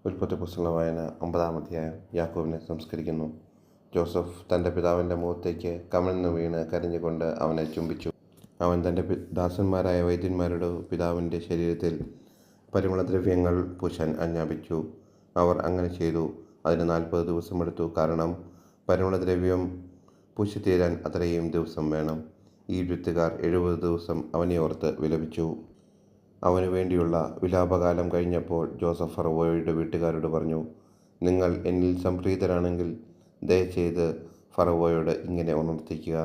ഉൽപ്പത്തി പുസ്തക വായന 9-ാം അധ്യായം. യാക്കോബിനെ സംസ്കരിക്കുന്നു. ജോസഫ് തൻ്റെ പിതാവിൻ്റെ മുഖത്തേക്ക് കമിഴ്ന്നു വീണ് കരഞ്ഞുകൊണ്ട് അവനെ ചുംബിച്ചു. അവൻ തൻ്റെ ദാസന്മാരായ വൈദ്യന്മാരോട് പിതാവിൻ്റെ ശരീരത്തിൽ പരിമളദ്രവ്യങ്ങൾ പൂശാൻ ആജ്ഞാപിച്ചു. അവർ അങ്ങനെ ചെയ്തു. അതിന് 40 ദിവസമെടുത്തു. കാരണം പരിമളദ്രവ്യം പൂശിത്തീരാൻ അത്രയും ദിവസം വേണം. ഈജിപ്തുകാർ 70 ദിവസം അവനെ ഓർത്ത് വിലപിച്ചു. അവനു വേണ്ടിയുള്ള വിലാപകാലം കഴിഞ്ഞപ്പോൾ ജോസഫ് ഫറവോയുടെ വീട്ടുകാരോട് പറഞ്ഞു, നിങ്ങൾ എന്നിൽ സംപ്രീതരാണെങ്കിൽ ദയചെയ്ത് ഫറവോയോട് ഇങ്ങനെ ഉണർത്തിക്കുക.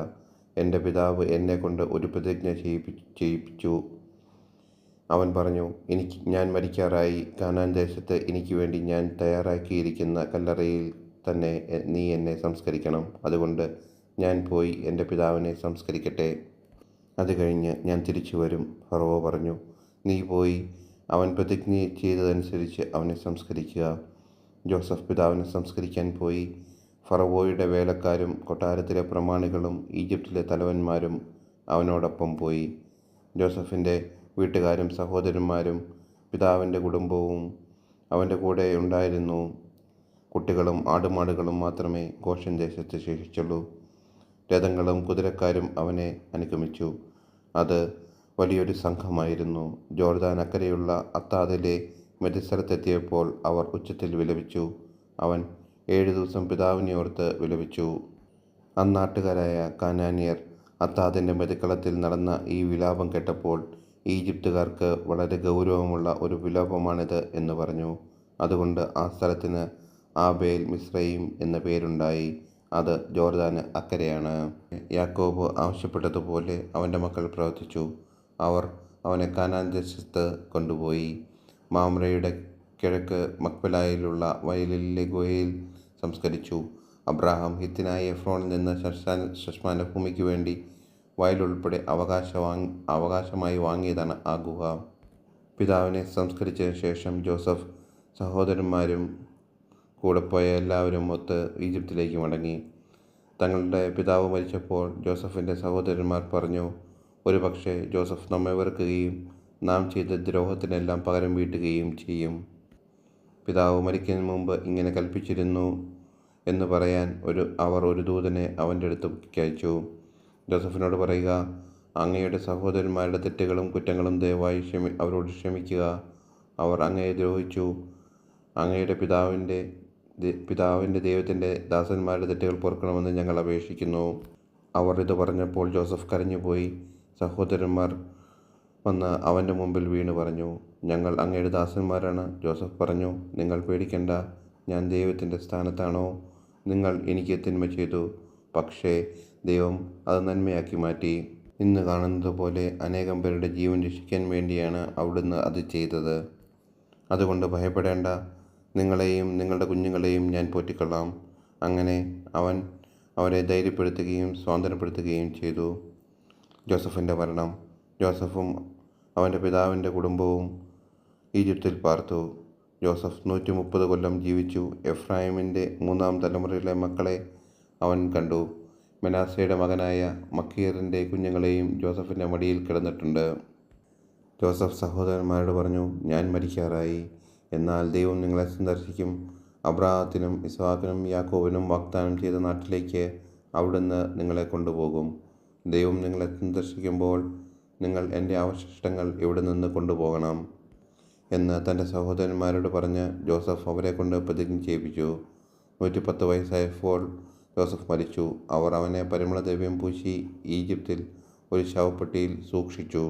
എൻ്റെ പിതാവ് എന്നെക്കൊണ്ട് ഒരു പ്രതിജ്ഞ ചെയ്യിപ്പിച്ചു. അവൻ പറഞ്ഞു, ഞാൻ മരിക്കാറായി. കാനാൻ ദേശത്ത് എനിക്ക് വേണ്ടി ഞാൻ തയ്യാറാക്കിയിരിക്കുന്ന കല്ലറയിൽ തന്നെ നീ എന്നെ സംസ്കരിക്കണം. അതുകൊണ്ട് ഞാൻ പോയി എൻ്റെ പിതാവിനെ സംസ്കരിക്കട്ടെ. അത് കഴിഞ്ഞ് ഞാൻ തിരിച്ചു വരും. ഫറവോ പറഞ്ഞു, നീ പോയി അവൻ പ്രതിജ്ഞ ചെയ്തതനുസരിച്ച് അവനെ സംസ്കരിക്കുക. ജോസഫ് പിതാവിനെ സംസ്കരിക്കാൻ പോയി. ഫറവോയുടെ വേലക്കാരും കൊട്ടാരത്തിലെ പ്രമാണികളും ഈജിപ്തിലെ തലവന്മാരും അവനോടൊപ്പം പോയി. ജോസഫിൻ്റെ വീട്ടുകാരും സഹോദരന്മാരും പിതാവിൻ്റെ കുടുംബവും അവൻ്റെ കൂടെ ഉണ്ടായിരുന്നു. കുട്ടികളും ആടുമാടുകളും മാത്രമേ ഗോഷൻ ദേശത്ത് ശേഷിച്ചുള്ളൂ. രഥങ്ങളും കുതിരക്കാരും അവനെ അനുഗമിച്ചു. അത് വലിയൊരു സംഘമായിരുന്നു. ജോർദാൻ അക്കരെയുള്ള അത്താദിലെ മെതിസ്ഥലത്തെത്തിയപ്പോൾ അവർ ഉച്ചത്തിൽ വിലപിച്ചു. അവൻ 7 ദിവസം പിതാവിനെ ഓർത്ത് വിലപിച്ചു. അന്നാട്ടുകാരായ കാനാന്യർ അത്താദിൻ്റെ മെതിക്കളത്തിൽ നടന്ന ഈ വിലാപം കേട്ടപ്പോൾ, ഈജിപ്തുകാർക്ക് വളരെ ഗൗരവമുള്ള ഒരു വിലാപമാണിത് എന്ന് പറഞ്ഞു. അതുകൊണ്ട് ആ സ്ഥലത്തിന് ആബേൽ മിസ്രയീം എന്ന പേരുണ്ടായി. അത് ജോർദാന് അക്കരെയാണ്. യാക്കോബ് ആവശ്യപ്പെട്ടതുപോലെ അവൻ്റെ മക്കൾ പ്രവർത്തിച്ചു. അവർ അവനെ കാനാൻ ദേശത്ത് കൊണ്ടുപോയി. മാമ്രയുടെ കിഴക്ക് മക്പെലായിലുള്ള വയലിലെ ഗുഹയിൽ സംസ്കരിച്ചു. അബ്രാഹാം ഹിത്യനായ എഫ്രോണിൽ നിന്ന് ശ്മശാന ഭൂമിക്ക് വേണ്ടി വയലുൾപ്പെടെ അവകാശമായി വാങ്ങിയതാണ് ആ ഗുഹ. പിതാവിനെ സംസ്കരിച്ചതിന് ശേഷം ജോസഫ് സഹോദരന്മാരും കൂടെ പോയ എല്ലാവരും ഒത്ത് ഈജിപ്തിലേക്ക് മടങ്ങി. തങ്ങളുടെ പിതാവ് മരിച്ചപ്പോൾ ജോസഫിൻ്റെ സഹോദരന്മാർ പറഞ്ഞു, ഒരു പക്ഷേ ജോസഫ് നമ്മെ വെറുക്കുകയും നാം ചെയ്ത ദ്രോഹത്തിനെല്ലാം പകരം വീട്ടുകയും ചെയ്യും. പിതാവ് മരിക്കുന്നതിന് മുമ്പ് ഇങ്ങനെ കൽപ്പിച്ചിരുന്നു എന്ന് പറയാൻ അവർ ഒരു ദൂതനെ അവൻ്റെ അടുത്തേക്ക് അയച്ചു. ജോസഫിനോട് പറയുക, അങ്ങയുടെ സഹോദരന്മാരുടെ തെറ്റുകളും കുറ്റങ്ങളും ദയവായി അവരോട് ക്ഷമിക്കുക. അവർ അങ്ങയെ ദ്രോഹിച്ചു. അങ്ങയുടെ പിതാവിൻ്റെ ദൈവത്തിൻ്റെ ദാസന്മാരുടെ തെറ്റുകൾ പൊറുക്കണമെന്ന് ഞങ്ങൾ അപേക്ഷിക്കുന്നു. അവർ ഇത് പറഞ്ഞപ്പോൾ ജോസഫ് കരഞ്ഞുപോയി. സഹോദരന്മാർ വന്ന് അവൻ്റെ മുമ്പിൽ വീണ് പറഞ്ഞു, ഞങ്ങൾ അങ്ങയുടെ ദാസന്മാരാണ്. ജോസഫ് പറഞ്ഞു, നിങ്ങൾ പേടിക്കണ്ട. ഞാൻ ദൈവത്തിൻ്റെ സ്ഥാനത്താണോ? നിങ്ങൾ എനിക്ക് തിന്മ ചെയ്തു, പക്ഷേ ദൈവം അത് നന്മയാക്കി മാറ്റി. ഇന്ന് കാണുന്നത് പോലെ അനേകം പേരുടെ ജീവൻ രക്ഷിക്കാൻ വേണ്ടിയാണ് അവിടുന്ന് അത് ചെയ്തത്. അതുകൊണ്ട് ഭയപ്പെടേണ്ട. നിങ്ങളെയും നിങ്ങളുടെ കുഞ്ഞുങ്ങളെയും ഞാൻ പോറ്റിക്കൊള്ളാം. അങ്ങനെ അവൻ അവരെ ധൈര്യപ്പെടുത്തുകയും സ്വാതന്ത്ര്യപ്പെടുത്തുകയും ചെയ്തു. ജോസഫിൻ്റെ മരണം. ജോസഫും അവൻ്റെ പിതാവിൻ്റെ കുടുംബവും ഈജിപ്തിൽ പാർത്തു. ജോസഫ് 130 കൊല്ലം ജീവിച്ചു. എഫ്രായിമിൻ്റെ 3-ാം തലമുറയിലെ മക്കളെ അവൻ കണ്ടു. മെനാസയുടെ മകനായ മക്കീറിൻ്റെ കുഞ്ഞുങ്ങളെയും ജോസഫിൻ്റെ മടിയിൽ കിടന്നിട്ടുണ്ട്. ജോസഫ് സഹോദരന്മാരോട് പറഞ്ഞു, ഞാൻ മരിക്കാറായി. എന്നാൽ ദൈവം നിങ്ങളെ സന്ദർശിക്കും. അബ്രാഹത്തിനും ഇസ്ഹാക്കിനും യാക്കോബിനും വാഗ്ദാനം ചെയ്ത നാട്ടിലേക്ക് അവിടുന്ന് നിങ്ങളെ കൊണ്ടുപോകും. ദൈവം നിങ്ങളെ സന്ദർശിക്കുമ്പോൾ നിങ്ങൾ എൻ്റെ അവശിഷ്ടങ്ങൾ ഇവിടെ നിന്ന് കൊണ്ടുപോകണം എന്ന് തൻ്റെ സഹോദരന്മാരോട് പറഞ്ഞ് ജോസഫ് അവരെ കൊണ്ട് പ്രതിജ്ഞ ചെയ്യിപ്പിച്ചു. 110 വയസ്സായപ്പോൾ ജോസഫ് മരിച്ചു. അവർ അവനെ പരിമളദ്രവ്യം പൂശി ഈജിപ്തിൽ ഒരു ശവപ്പെട്ടിയിൽ സൂക്ഷിച്ചു.